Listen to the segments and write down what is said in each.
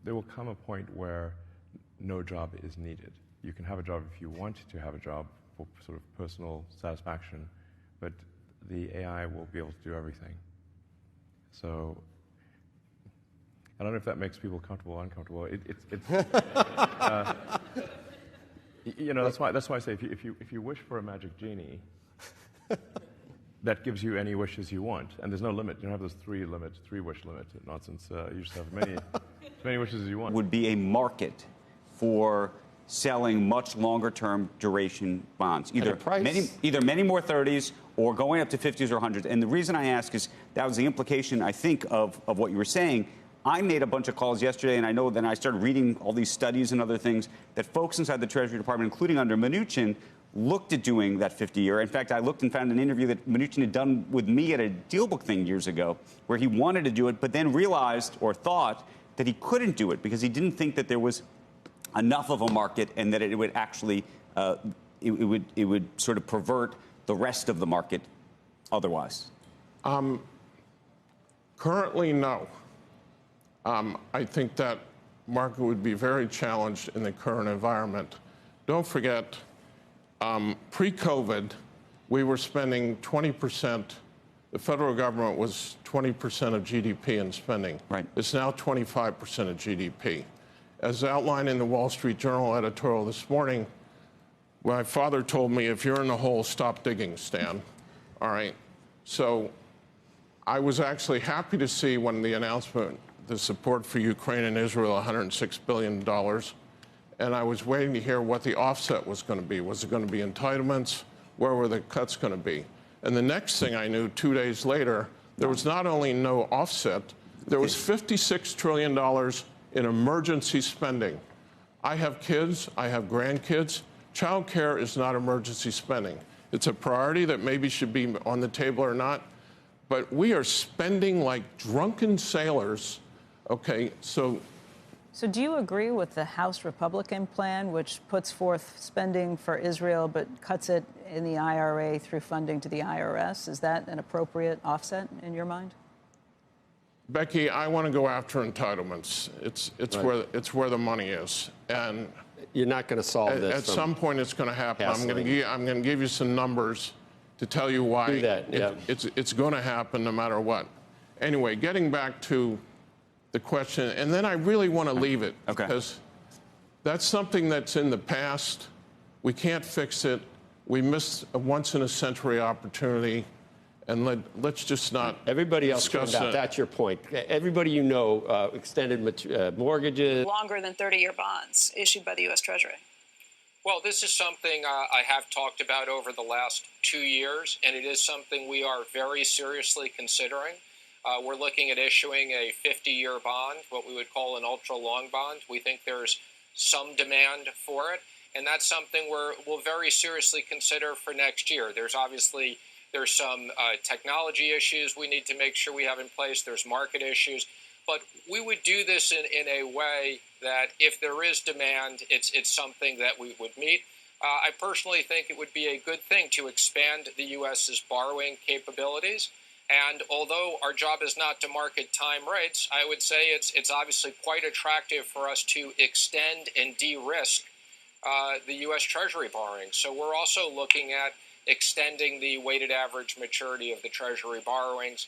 there will come a point where no job is needed. You can have a job if you want to have a job for sort of personal satisfaction, but the AI will be able to do everything. So I don't know if that makes people comfortable or uncomfortable. That's why I say if you wish for a magic genie, that gives you any wishes you want, and there's no limit. You don't have those three wish limit nonsense. You just have as many wishes as you want. Would be a market for selling much longer term duration bonds, either many more 30s or going up to 50s or 100s. And the reason I ask is that was the implication, I think, of what you were saying. I made a bunch of calls yesterday, and I know then I started reading all these studies and other things that folks inside the Treasury Department, including under Mnuchin, looked at doing that 50-year. In fact, I looked and found an interview that Mnuchin had done with me at a DealBook thing years ago, where he wanted to do it, but then realized or thought that he couldn't do it because he didn't think that there was enough of a market and that it would actually it would sort of pervert the rest of the market otherwise. Currently, no. I think that market would be very challenged in the current environment. Don't forget, pre-COVID, we were spending 20%. The federal government was 20% of GDP in spending. Right. It's now 25% of GDP. As outlined in the Wall Street Journal editorial this morning, my father told me, if you're in the hole, stop digging, Stan. All right. So I was actually happy to see when the announcement, the support for Ukraine and Israel, $106 billion. And I was waiting to hear what the offset was going to be. Was it going to be entitlements? Where were the cuts going to be? And the next thing I knew, 2 days later, there was not only no offset, there was $56 trillion in emergency spending. I have kids, I have grandkids. Child care is not emergency spending. It's a priority that maybe should be on the table or not. But we are spending like drunken sailors. Okay, so do you agree with the House Republican plan, which puts forth spending for Israel but cuts it in the IRA through funding to the IRS? Is that an appropriate offset in your mind? Becky, I want to go after entitlements. It's where the money is, and you're not going to solve this. At some point, it's going to happen. I'm going to give you some numbers to tell you why. Do that. Yeah. It's going to happen no matter what. Anyway, getting back to the question, and then I really want to leave it because that's something that's in the past. We can't fix it. We missed a once-in-a-century opportunity, and let's just not. Everybody else turned out. That's your point. Everybody you know, extended mortgages. Longer than 30-year bonds issued by the U.S. Treasury. Well, this is something I have talked about over the last 2 years, and it is something we are very seriously considering. We're looking at issuing a 50-year bond, what we would call an ultra-long bond. We think there's some demand for it, and that's something we'll very seriously consider for next year. There's some technology issues we need to make sure we have in place. There's market issues. But we would do this in a way that if there is demand, it's something that we would meet. I personally think it would be a good thing to expand the U.S.'s borrowing capabilities. And although our job is not to market time rates, I would say it's obviously quite attractive for us to extend and de-risk the U.S. Treasury borrowing. So we're also looking at extending the weighted average maturity of the Treasury borrowings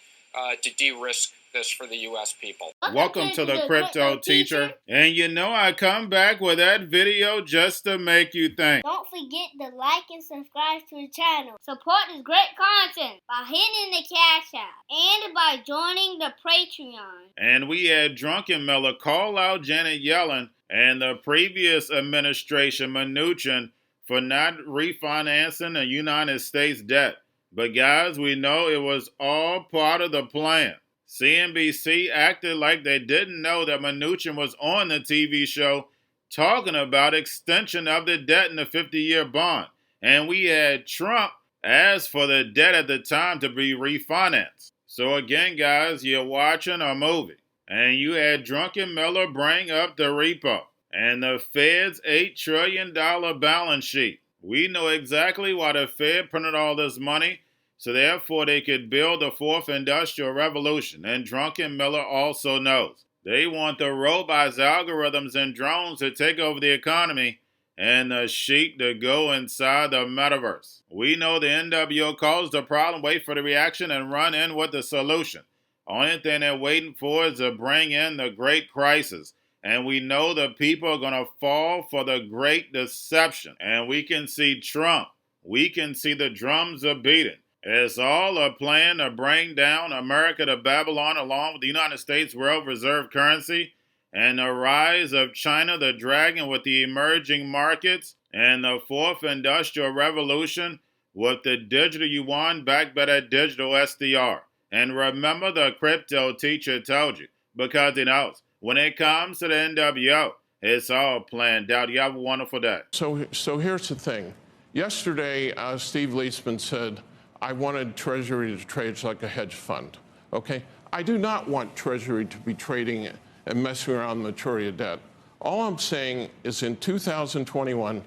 to de-risk this for the U.S. people. Welcome to the Crypto Teacher. And you know I come back with that video just to make you think. Don't forget to like and subscribe to the channel. Support this great content by hitting the Cash App and by joining the Patreon. And we had Drunken Miller call out Janet Yellen and the previous administration, Mnuchin, for not refinancing the United States debt. But guys, we know it was all part of the plan. CNBC acted like they didn't know that Mnuchin was on the TV show talking about extension of the debt in the 50-year bond. And we had Trump ask for the debt at the time to be refinanced. So again, guys, you're watching a movie. And you had Drunken Miller bring up the repo and the Fed's $8 trillion balance sheet. We know exactly why the Fed printed all this money, so therefore they could build the fourth industrial revolution. And Drunken Miller also knows They want the robots, algorithms, and drones to take over the economy and the sheep to go inside the metaverse. We know the NWO caused the problem, wait for the reaction, and run in with the solution. Only thing they're waiting for is to bring in the great crisis. And we know the people are going to fall for the great deception. And we can see Trump. We can see the drums are beating. It's all a plan to bring down America to Babylon along with the United States world reserve currency and the rise of China, the dragon with the emerging markets, and the fourth industrial revolution with the digital yuan backed by that digital SDR. And remember, the crypto teacher told you, because he knows when it comes to the NWO, it's all planned out. You have a wonderful day. So here's the thing. Yesterday, Steve Leisman said, I wanted Treasury to trade like a hedge fund. Okay? I do not want Treasury to be trading and messing around the maturity of debt. All I'm saying is in 2021,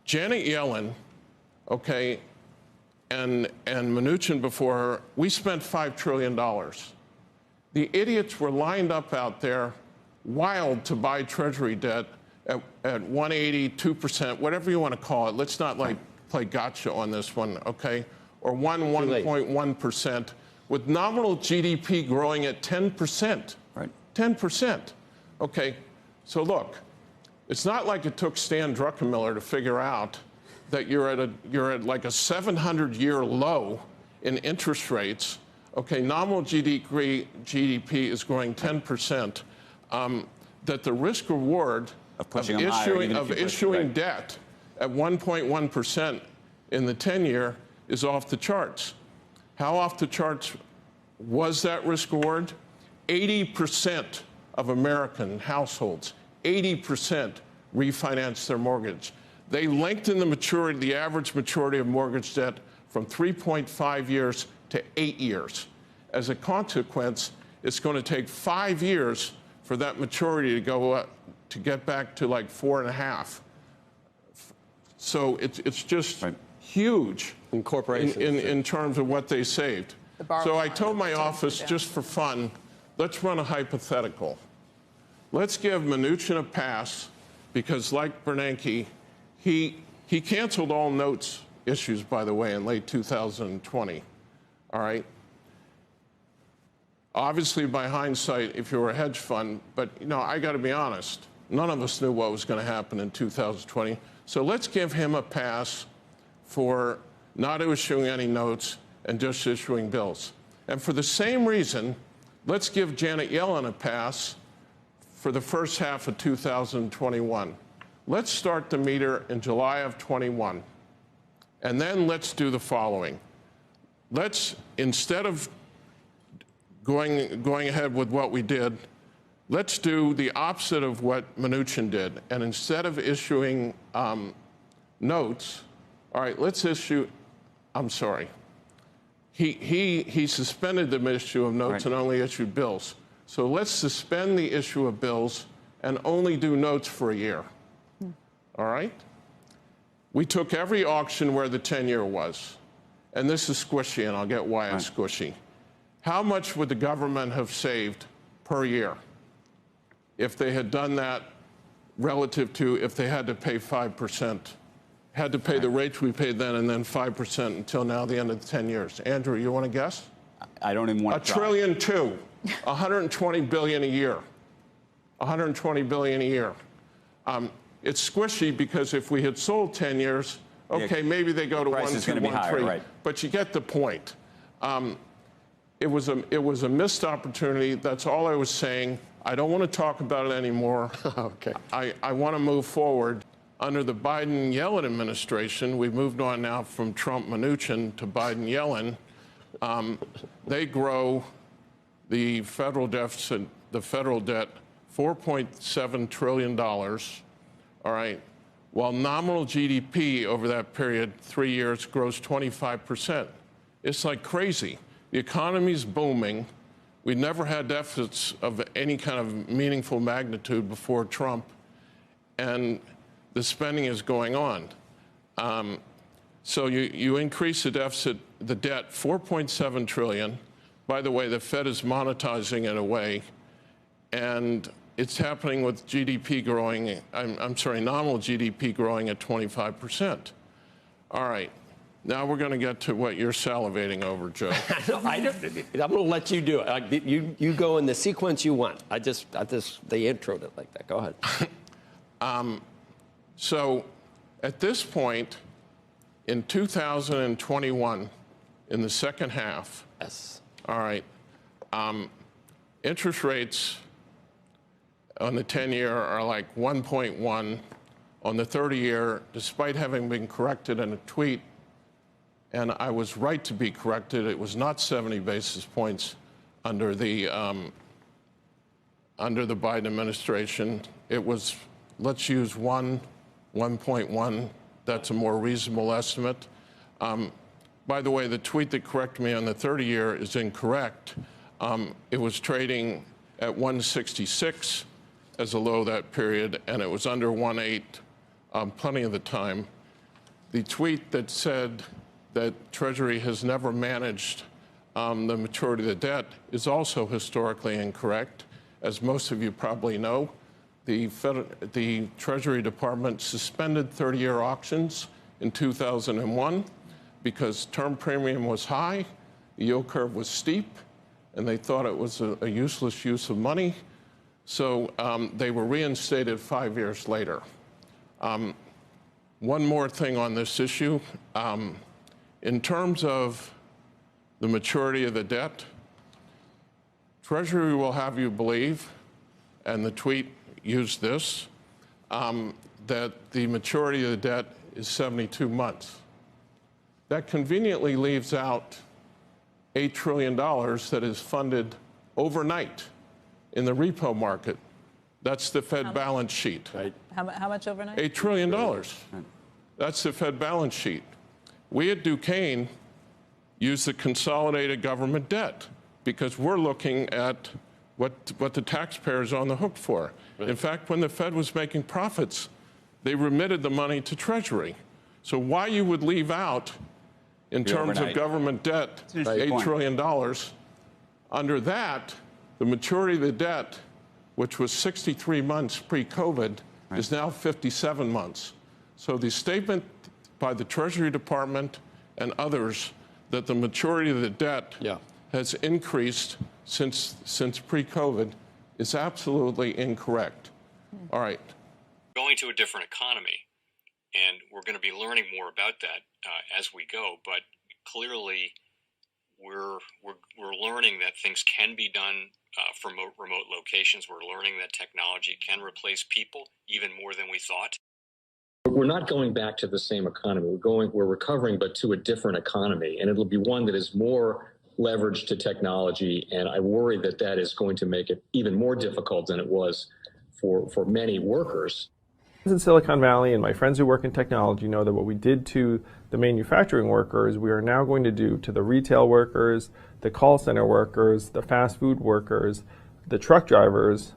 Janet Yellen, okay, and Mnuchin before her, we spent $5 trillion. The idiots were lined up out there, wild to buy Treasury debt at 180, 2%, whatever you want to call it. Let's not like play gotcha on this one, okay? Or 1.1%, with nominal GDP growing at 10%. Right. 10%. Okay, so look, it's not like it took Stan Druckenmiller to figure out that you're at like a 700-year low in interest rates. Okay, nominal GDP is growing 10%. That the risk reward of issuing debt at 1.1% in the 10-year is off the charts. How off the charts was that risk reward? 80% of American households, 80% refinanced their mortgage. They lengthened the average maturity of mortgage debt from 3.5 years to 8 years. As a consequence, it's going to take 5 years for that maturity to go up, to get back to like 4.5. So it's just huge in terms of what they saved. So I told my office, just for fun, let's run a hypothetical. Let's give Mnuchin a pass because, like Bernanke, he canceled all notes issues, by the way, in late 2020. All right? Obviously, by hindsight, if you were a hedge fund, but, you know, I got to be honest, none of us knew what was going to happen in 2020. So let's give him a pass for not issuing any notes and just issuing bills. And for the same reason, let's give Janet Yellen a pass for the first half of 2021. Let's start the meter in July of 21. And then let's do the following. Let's, instead of going ahead with what we did, let's do the opposite of what Mnuchin did. And instead of issuing notes, all right, let's issue, I'm sorry. He suspended the issue of notes and only issued bills. So let's suspend the issue of bills and only do notes for a year. All right? We took every auction where the 10-year was. And this is squishy, and I'll get why it's squishy. How much would the government have saved per year if they had done that relative to if they had to pay 5%? Had to pay the rates we paid then and then 5% until now, the end of the 10 years. Andrew, you want to guess? I don't even want to try. $1.2 trillion, 120 billion a year. 120 billion a year. It's squishy because if we had sold 10 years, okay, maybe they go to 1, 2, 1, 3. Right. But you get the point. It was a missed opportunity. That's all I was saying. I don't want to talk about it anymore. Okay. I want to move forward. Under the Biden-Yellen administration, we've moved on now from Trump-Mnuchin to Biden-Yellen. They grow the federal deficit, the federal debt, $4.7 trillion, all right, while nominal GDP over that period, 3 years, grows 25%. It's like crazy. The economy's booming. We never had deficits of any kind of meaningful magnitude before Trump, and the spending is going on. So you increase the deficit, the debt, $4.7 trillion. By the way, the Fed is monetizing in a way. and it's happening with GDP growing, I'm sorry, nominal GDP growing at 25%. All right. Now we're going to get to what you're salivating over, Joe. I'm going to let you do it. You go in the sequence you want. They introed it like that. Go ahead. So at this point, in 2021, in the second half, Yes. all right, interest rates on the 10-year are like 1.1. On the 30-year, despite having been corrected in a tweet, and I was right to be corrected, it was not 70 basis points under the Biden administration. It was, let's use 1.1. That's a more reasonable estimate. By the way, the tweet that corrected me on the 30-year is incorrect. It was trading at 166 as a low that period, and it was under 1.8 plenty of the time. The tweet that said that Treasury has never managed the maturity of the debt is also historically incorrect. As most of you probably know, the Treasury Department suspended 30-year auctions in 2001 because term premium was high, the yield curve was steep, and they thought it was a useless use of money. So they were reinstated 5 years later. One more thing on this issue. In terms of the maturity of the debt, Treasury will have you believe, and the tweet used this, that the maturity of the debt is 72 months. That conveniently leaves out $8 trillion that is funded overnight in the repo market. That's the Fed balance sheet. Right. How much overnight? $8 trillion. That's the Fed balance sheet. We at Duquesne use the consolidated government debt because we're looking at what the taxpayer is on the hook for. Right. In fact, when the Fed was making profits, they remitted the money to Treasury. So why you would leave out, in terms of government debt, $8 trillion, under that, the maturity of the debt, which was 63 months pre-COVID, is now 57 months. So the statement by the Treasury Department and others that the maturity of the debt has increased since pre-COVID is absolutely incorrect. All right. Going to a different economy, and we're going to be learning more about that as we go. But clearly, we're learning that things can be done from remote locations. We're learning that technology can replace people even more than we thought. We're not going back to the same economy. We're recovering, but to a different economy, and it'll be one that is more leveraged to technology. And I worry that that is going to make it even more difficult than it was for many workers. In Silicon Valley, and my friends who work in technology know that what we did to the manufacturing workers, we are now going to do to the retail workers, the call center workers, the fast food workers, the truck drivers,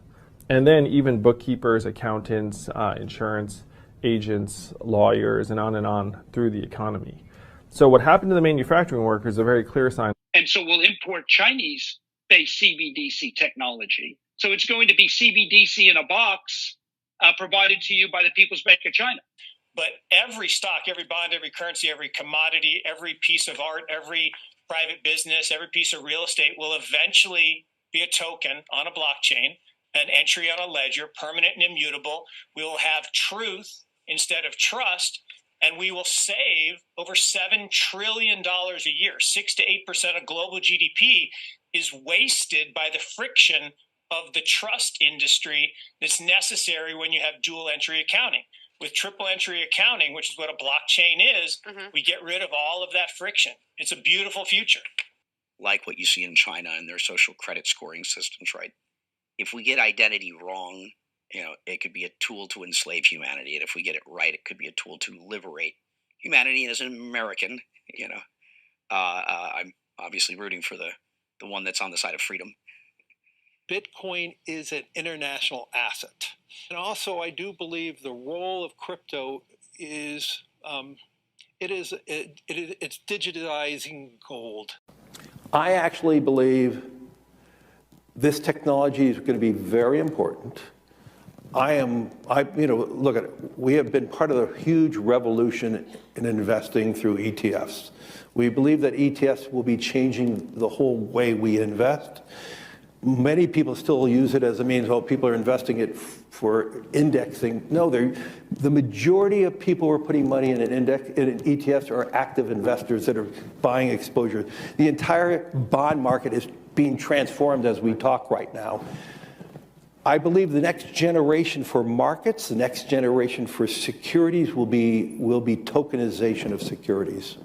and then even bookkeepers, accountants, insurance agents, lawyers, and on through the economy. So what happened to the manufacturing workers is a very clear sign. And so we'll import Chinese-based CBDC technology. So it's going to be CBDC in a box provided to you by the People's Bank of China. But every stock, every bond, every currency, every commodity, every piece of art, every private business, every piece of real estate will eventually be a token on a blockchain, an entry on a ledger, permanent and immutable. We will have truth instead of trust, and we will save over $7 trillion a year. 6 to 8% of global GDP is wasted by the friction of the trust industry that's necessary when you have dual entry accounting. With triple entry accounting, which is what a blockchain is, we get rid of all of that friction. It's a beautiful future. Like what you see in China and their social credit scoring systems, right? If we get identity wrong, it could be a tool to enslave humanity. And if we get it right, it could be a tool to liberate humanity. And as an American, I'm obviously rooting for the one that's on the side of freedom. Bitcoin is an international asset. And also, I do believe the role of crypto is, it's digitizing gold. I actually believe This technology is going to be very important. Look at it. We have been part of a huge revolution in investing through ETFs. We believe that ETFs will be changing the whole way we invest. Many people still use it as a means, people are investing it for indexing. No, the majority of people who are putting money in in ETFs are active investors that are buying exposure. The entire bond market is being transformed as we talk right now. I believe the next generation for markets, the next generation for securities will be tokenization of securities.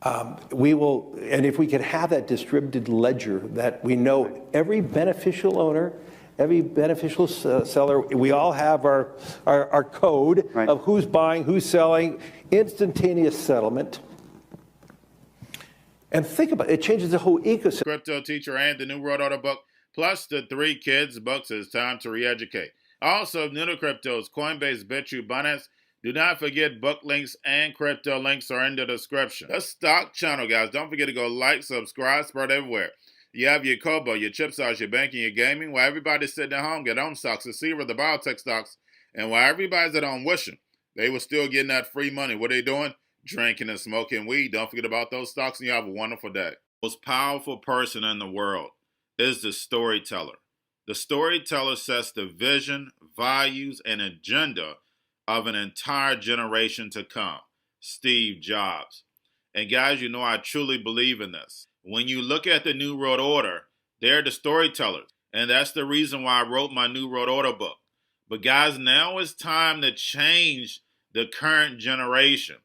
And if we could have that distributed ledger that we know every beneficial owner, every beneficial seller, we all have our code of who's buying, who's selling, instantaneous settlement. And think about it, it changes the whole ecosystem. Cryptoteacher and the New World Order book, plus the 3 Kids books. It's time to re-educate. Also, new to cryptos, Coinbase, Bitrue, Binance. Do not forget book links and crypto links are in the description. The stock channel, guys. Don't forget to go like, subscribe, spread everywhere. You have your Kobo, your chip stocks, your banking, your gaming. While everybody's sitting at home, get on stocks, the Seaver, the biotech stocks. And while everybody's at home wishing they were still getting that free money, what are they doing? Drinking and smoking weed. Don't forget about those stocks, and you have a wonderful day. The most powerful person in the world is the storyteller. The storyteller sets the vision, values, and agenda of an entire generation to come. Steve Jobs. And guys, you know I truly believe in this. When you look at the New World Order, they're the storytellers. And that's the reason why I wrote my New World Order book. But guys, now it's time to change the current generation.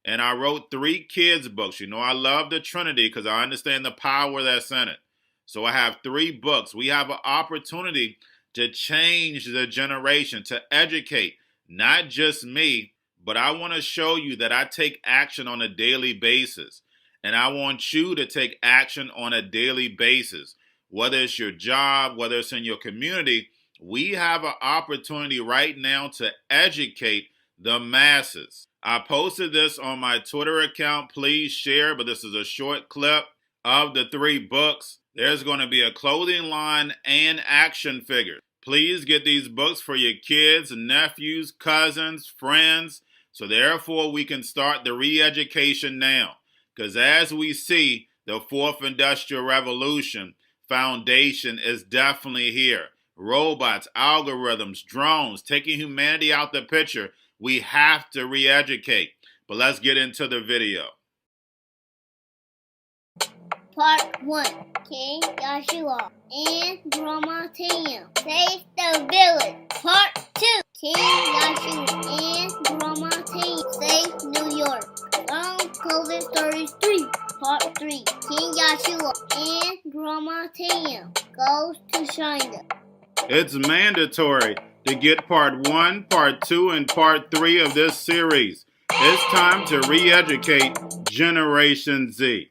And I wrote 3 kids books. You know I love the Trinity because I understand the power that's in it. So I have 3 books. We have an opportunity to change the generation, to educate, not just me, but I want to show you that I take action on a daily basis. And I want you to take action on a daily basis. Whether it's your job, whether it's in your community, we have an opportunity right now to educate the masses. I posted this on my Twitter account. Please share, but this is a short clip of the 3 books. There's going to be a clothing line and action figures. Please get these books for your kids, nephews, cousins, friends, so therefore we can start the re-education now. Because as we see, the 4th Industrial Revolution foundation is definitely here. Robots, algorithms, drones, taking humanity out the picture. We have to re-educate. But let's get into the video. Part 1. King Joshua and Grandma Tanya save the village. Part 2. King Joshua and Grandma Tanya save New York from COVID-33. Part 3. King Joshua and Grandma Tanya goes to China. It's mandatory to get part 1, part 2, and part 3 of this series. It's time to re-educate Generation Z.